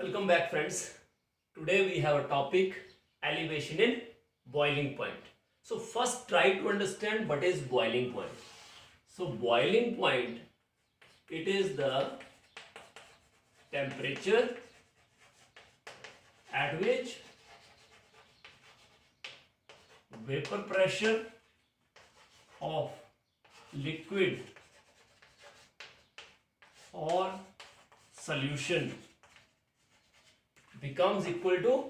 Welcome back, friends. Today we have a topic, elevation in boiling point. So first try to understand what is boiling point. So boiling point, it is the temperature at which vapor pressure of liquid or solution becomes equal to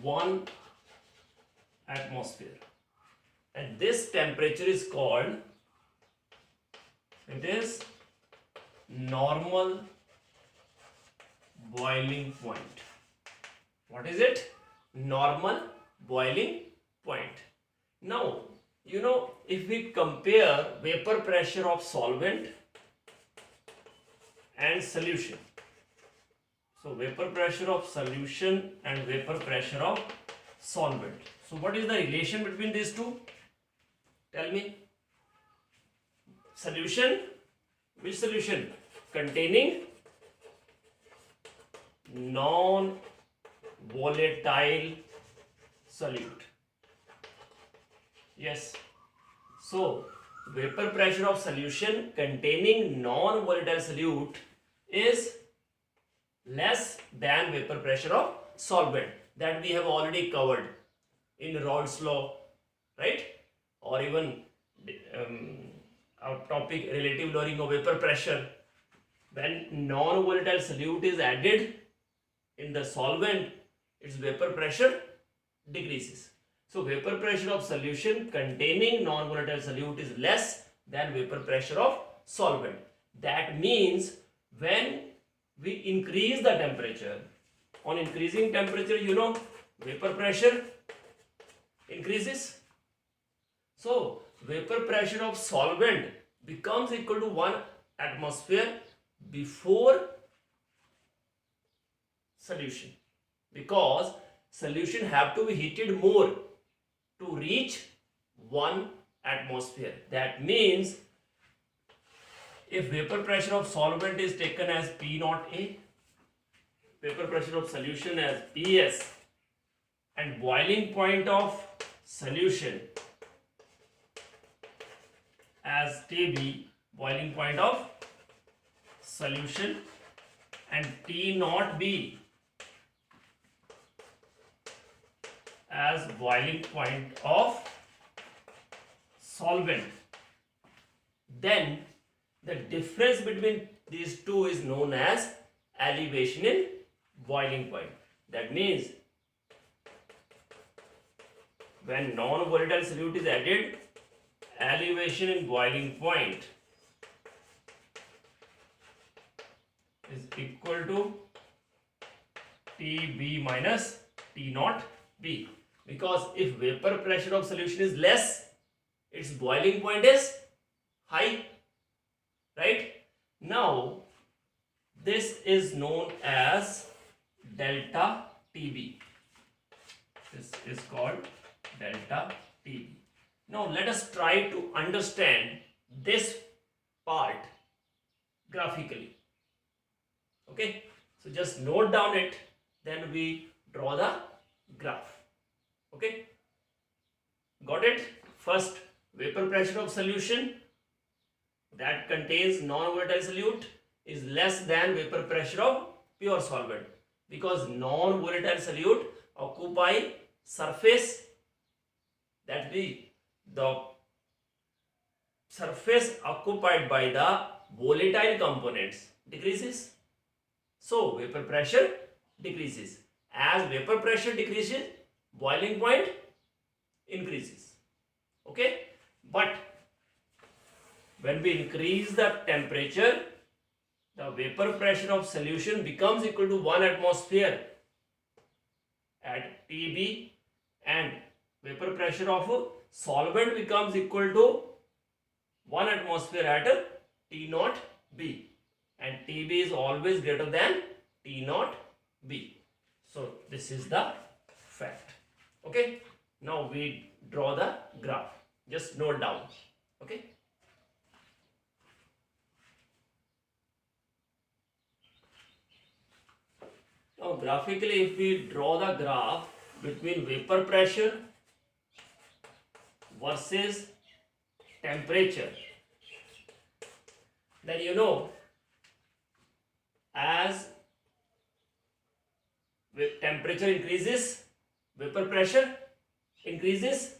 1 atmosphere, and this temperature is called, it is normal boiling point. What is it? Normal boiling point. Now, if we compare vapor pressure of solvent and solution, so vapor pressure of solution and vapor pressure of solvent, so what is the relation between these two? Tell me. Solution, which solution? Containing non-volatile solute. Yes. So vapor pressure of solution containing non-volatile solute is less than vapor pressure of solvent. That we have already covered in Raoult's law, right? Or even our topic, relative lowering of vapor pressure. When non-volatile solute is added in the solvent, its vapor pressure decreases. So vapor pressure of solution containing non-volatile solute is less than vapor pressure of solvent. That means when we increase the temperature, on increasing temperature, vapor pressure increases. So vapor pressure of solvent becomes equal to 1 atmosphere before solution, because solution have to be heated more to reach 1 atmosphere. That means if vapor pressure of solvent is taken as P naught A, vapor pressure of solution as Ps, and boiling point of solution as Tb, boiling point of solution, and T naught B as boiling point of solvent, then the difference between these two is known as elevation in boiling point. That means when non-volatile solute is added, elevation in boiling point is equal to Tb minus T naught B. Because if vapor pressure of solution is less, its boiling point is high, right? Now this is known as delta Tb. This is called delta Tb. Now let us try to understand this part graphically. Okay, so just note down it, then we draw the graph. Okay, got it? First, vapor pressure of solution that contains non-volatile solute is less than vapor pressure of pure solvent, because non-volatile solute occupy surface, that the surface occupied by the volatile components decreases, so vapor pressure decreases. As vapor pressure decreases, boiling point increases. Okay, but when we increase the temperature, the vapor pressure of solution becomes equal to 1 atmosphere at Tb, and vapor pressure of solvent becomes equal to 1 atmosphere at T naught B, and Tb is always greater than T naught B. So this is the fact. Okay, now we draw the graph. Just note down. Okay. Now graphically, if we draw the graph between vapor pressure versus temperature, then you know, as temperature increases, vapor pressure increases,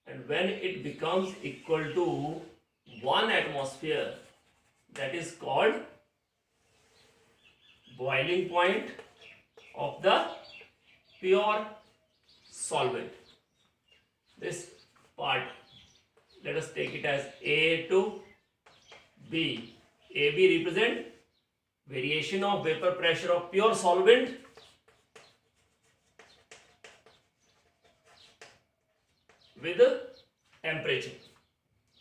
and when it becomes equal to 1 atmosphere, that is called boiling point of the pure solvent. This part, let us take it as A to B. AB represent variation of vapor pressure of pure solvent with temperature.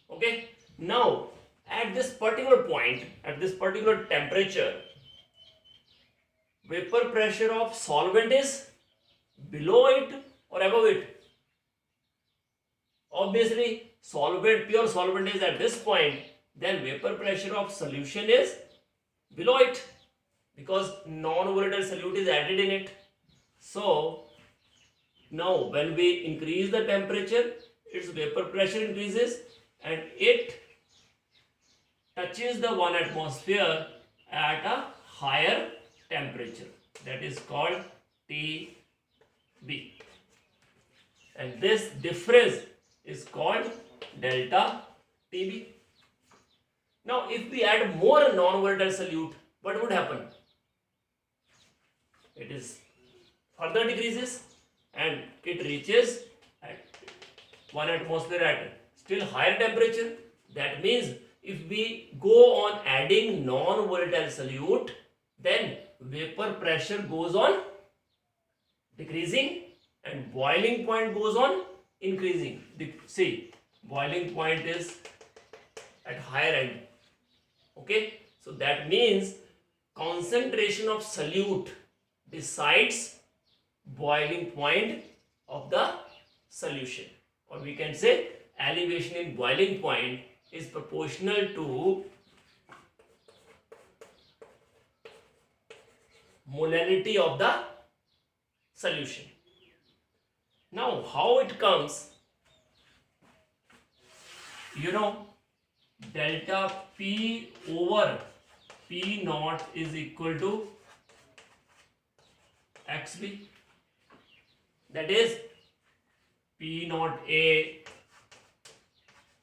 Okay, now at this particular point, at this particular temperature, vapor pressure of solvent is below it or above it? Obviously, pure solvent is at this point, then vapor pressure of solution is below it, because non-volatile solute is added in it. So now when we increase the temperature, its vapor pressure increases and it touches the 1 atmosphere at a higher temperature, that is called TB, and this difference is called delta TB. Now if we add more non-volatile solute, what would happen? It is further decreases and it reaches at 1 atmosphere at still higher temperature. That means if we go on adding non-volatile solute, then vapor pressure goes on decreasing and boiling point goes on increasing. See, boiling point is at higher end. Okay, so that means concentration of solute decides boiling point of the solution, or we can say elevation in boiling point is proportional to molality of the solution. Now how it comes, you know, delta P over P naught is equal to XB, that is P naught A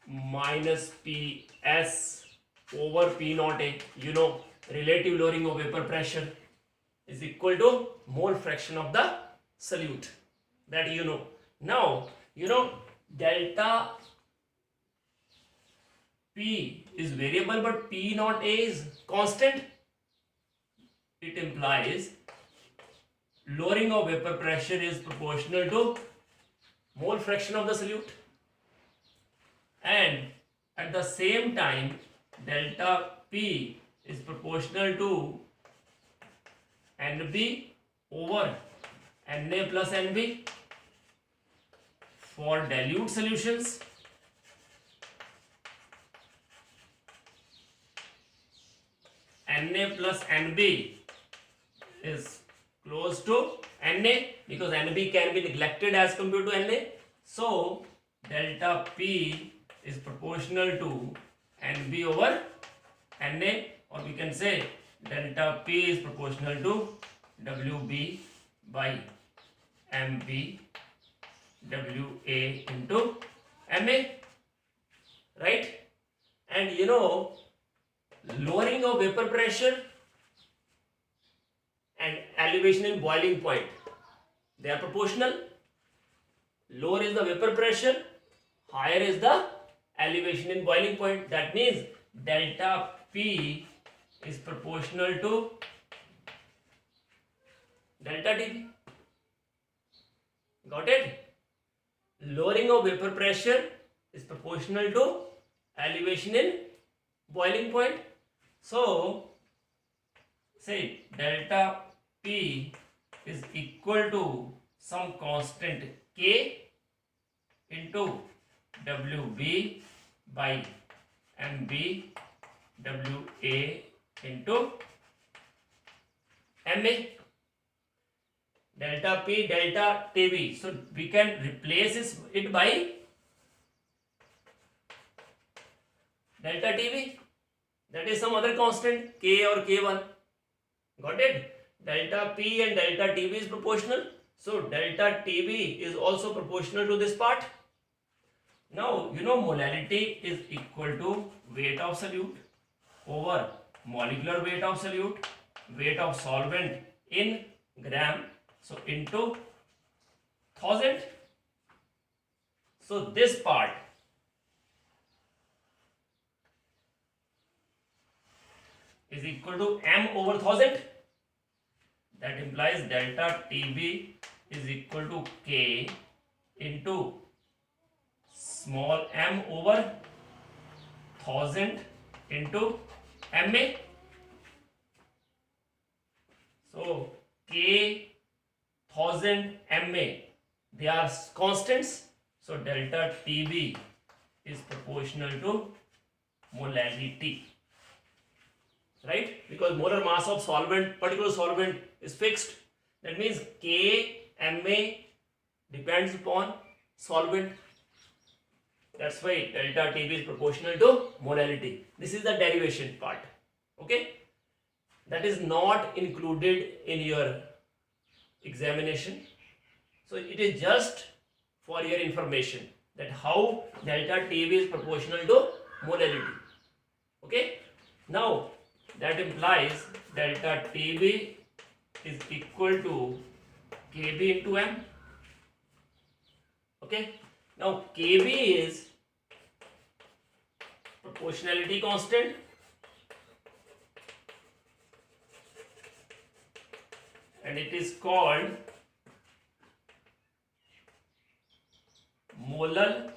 minus PS over P naught A. You know, relative lowering of vapor pressure is equal to mole fraction of the solute, that you know. Now you know delta P is variable but P naught A is constant. It implies lowering of vapor pressure is proportional to mole fraction of the solute, and at the same time delta P is proportional to NB over Na plus NB for dilute solutions. Na plus Nb is close to Na because Nb can be neglected as compared to Na. So delta P is proportional to Nb over Na, or we can say delta P is proportional to Wb by Mb Wa into Ma, right? And you know, lowering of vapor pressure and elevation in boiling point, they are proportional. Lower is the vapor pressure, higher is the elevation in boiling point. That means delta P is proportional to delta Tb. Got it? Lowering of vapor pressure is proportional to elevation in boiling point. So say delta P is equal to some constant K into Wb by Mb Wa into Ma. Delta P, delta Tb. So we can replace it by delta Tb. That is some other constant K or K1. Got it? Delta P and delta Tb is proportional. So delta Tb is also proportional to this part. Now you know molality is equal to weight of solute over molecular weight of solute, weight of solvent in gram, so into 1000. So this part is equal to m over 1000. That implies delta Tb is equal to K into small m over 1000 into Ma. So K 1000 Ma, they are constants. So delta Tb is proportional to molality, right? Because molar mass of solvent, particular solvent, is fixed. That means K Ma depends upon solvent. That's why delta Tb is proportional to molality. This is the derivation part. Okay? That is not included in your examination. So it is just for your information that how delta Tb is proportional to molality. Okay? Now that implies delta Tb is equal to Kb into m. Okay? Now Kb is proportionality constant, and it is called molar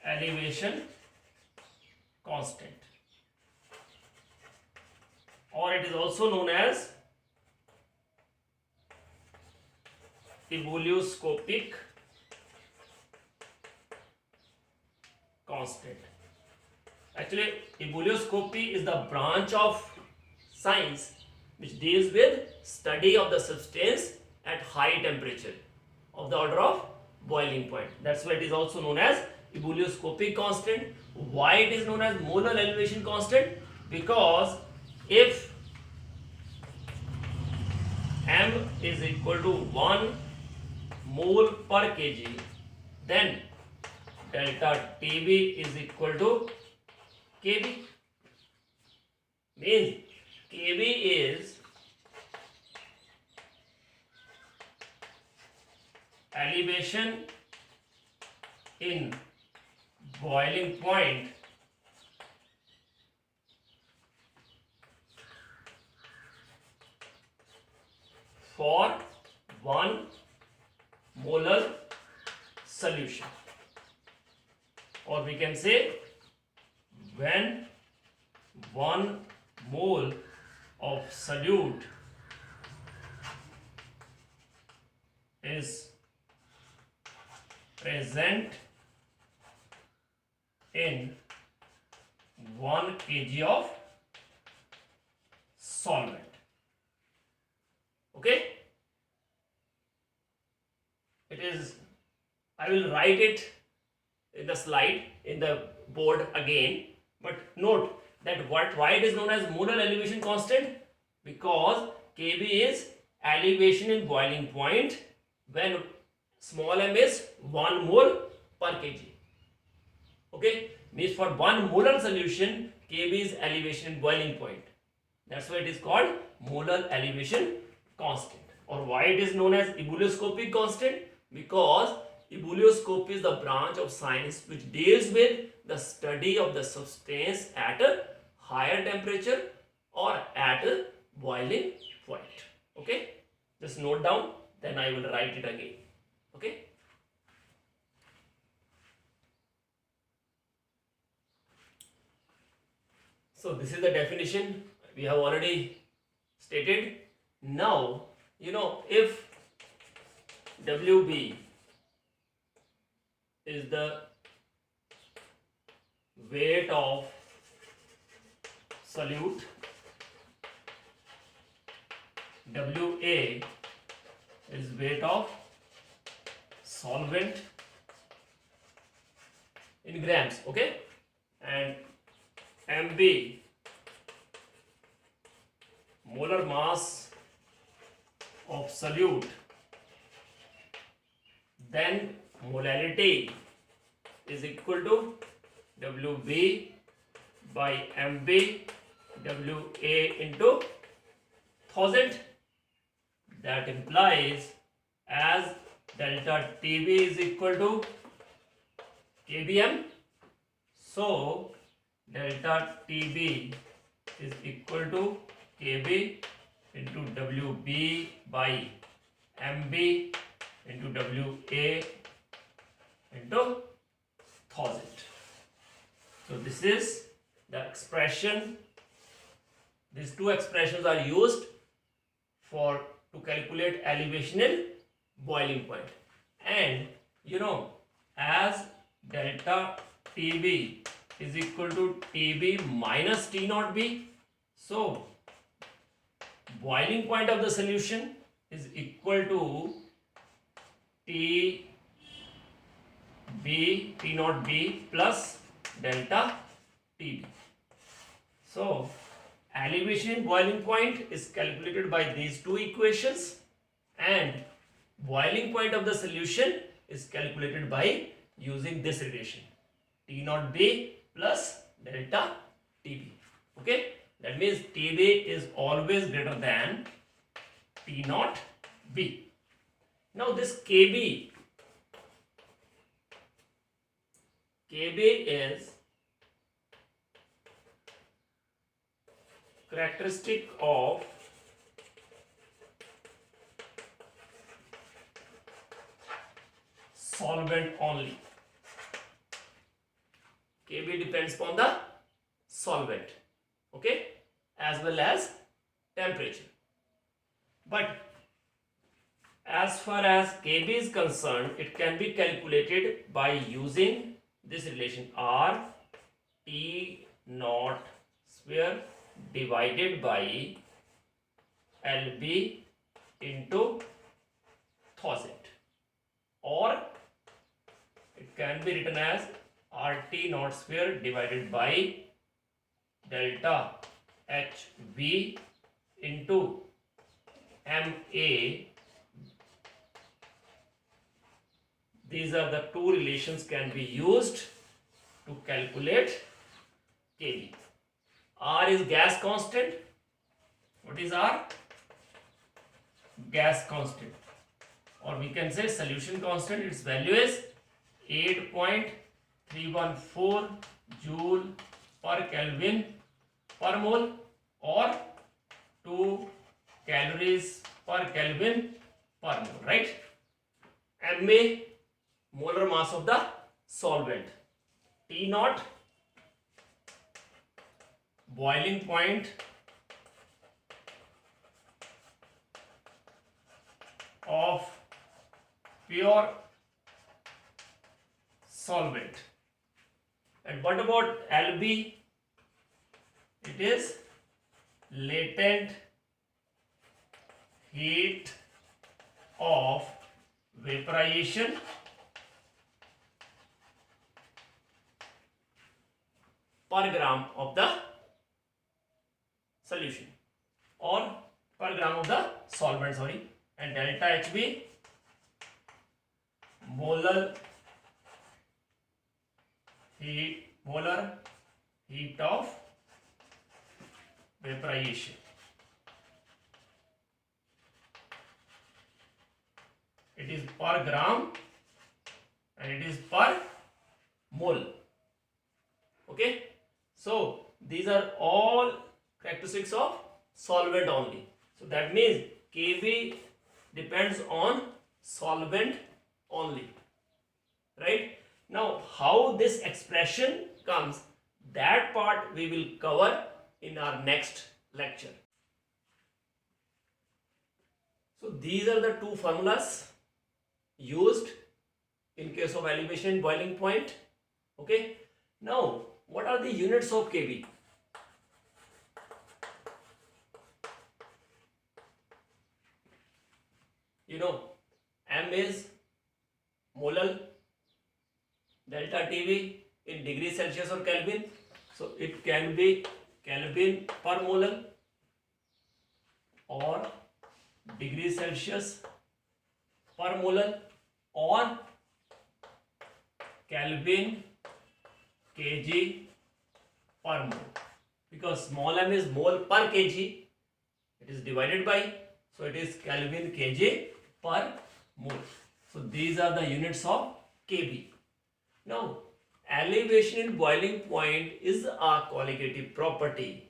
elevation constant, or it is also known as ebullioscopic constant. Actually, ebullioscopy is the branch of science which deals with study of the substance at high temperature of the order of boiling point. That's why it is also known as ebullioscopic constant. Why it is known as molar elevation constant? Because if m is equal to 1 mole per kg, then delta Tb is equal to Kb. Means Kb is elevation in boiling point for 1 molar solution, or we can say when 1 mole of solute is present in 1 kg of solvent. Okay, it is, I will write it in the slide in the board again, but note that why it is known as molar elevation constant, because Kb is elevation in boiling point when small m is 1 mole per kg. Okay, means for 1 molar solution Kb is elevation in boiling point. That's why it is called molar elevation constant. Or why it is known as ebullioscopic constant? Because ebullioscopy is the branch of science which deals with the study of the substance at a higher temperature or at a boiling point. Okay, just note down, then I will write it again. Okay. So this is the definition we have already stated. Now, you know, if Wb is the weight of solute WA is weight of solvent in grams, okay, and MB molar mass of solute, then molality is equal to WB by MB WA into 1000. That implies as delta TB is equal to kbm, so delta TB is equal to kb into WB by MB into WA into 1000. So this is the expression. These two expressions are used for to calculate elevation in boiling point. And you know, as delta TB is equal to TB minus T naught B, so boiling point of the solution is equal to T naught B plus delta TB. So elevation in boiling point is calculated by these two equations, and boiling point of the solution is calculated by using this relation T naught B plus delta TB. Okay, that means TB is always greater than T naught B. Now this KB is characteristic of solvent only. KB depends upon the solvent, okay, as well as temperature. But as far as KB is concerned, it can be calculated by using this relation R T naught square divided by LB into 1000, or it can be written as RT naught square divided by delta HB into MA. These are the two relations can be used to calculate KB. R is gas constant. What is R? Gas constant, or we can say solution constant. Its value is 8.314 joule per Kelvin per mole, or 2 calories per Kelvin per mole, right? MA molar mass of the solvent. T naught boiling point of pure solvent. And what about LB? It is latent heat of vaporization per gram of the solution, or per gram of the solvent, sorry. And delta HB molar heat of vaporization. It is per gram and it is per mole. Okay, so these are all characteristics of solvent only. So that means KB depends on solvent only, right? Now how this expression comes, that part we will cover in our next lecture. So these are the two formulas used in case of elevation and boiling point. Okay, now what are the units of KB? M is molal, delta TB in degree Celsius or Kelvin. So it can be Kelvin per molal or degree Celsius per molal or Kelvin kg per mole, because small m is mole per kg, it is divided by, so it is Kelvin kg per mole. So these are the units of kb. Now elevation in boiling point is a qualitative property.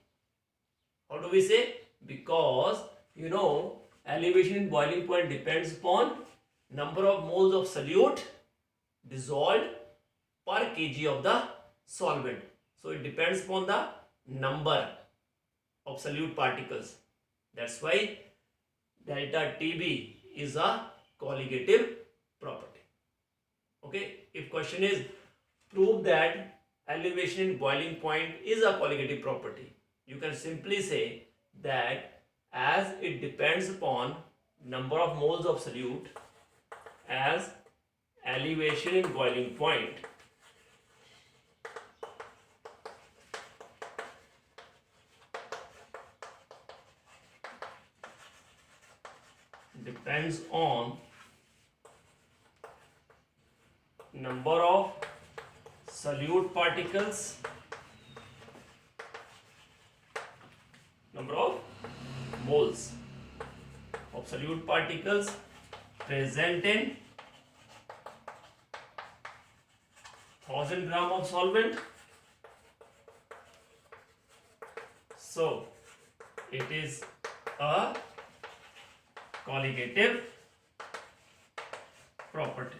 How do we say? Because elevation in boiling point depends upon number of moles of solute dissolved per kg of the solvent. So it depends upon the number of solute particles. That's why delta TB is a colligative property. Okay, if question is prove that elevation in boiling point is a colligative property, you can simply say that as it depends upon number of moles of solute, as elevation in boiling point depends on number of solute particles, number of moles of solute particles present in 1000 gram of solvent. So it is a colligative property.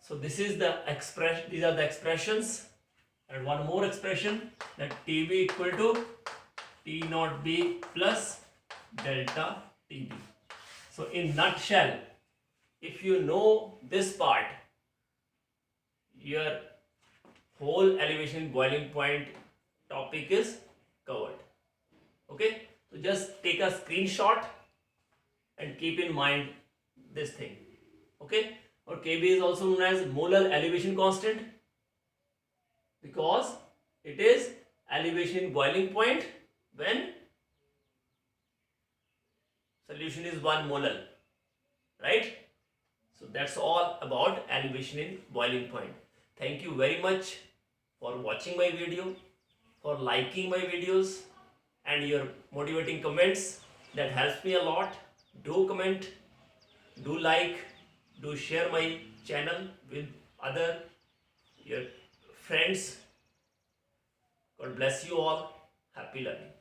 So this is the expression, these are the expressions, and one more expression, that TB equal to T naught B plus delta TB. So in nutshell, if you know this part, your whole elevation boiling point topic is covered. Okay, so just take a screenshot and keep in mind this thing. Okay, or Kb is also known as molar elevation constant, because it is elevation boiling point when solution is 1 molar, right? So that's all about elevation in boiling point. Thank you very much for watching my video, for liking my videos, and your motivating comments. That helps me a lot. Do comment, do like, do share my channel with other your friends. God bless you all. Happy learning.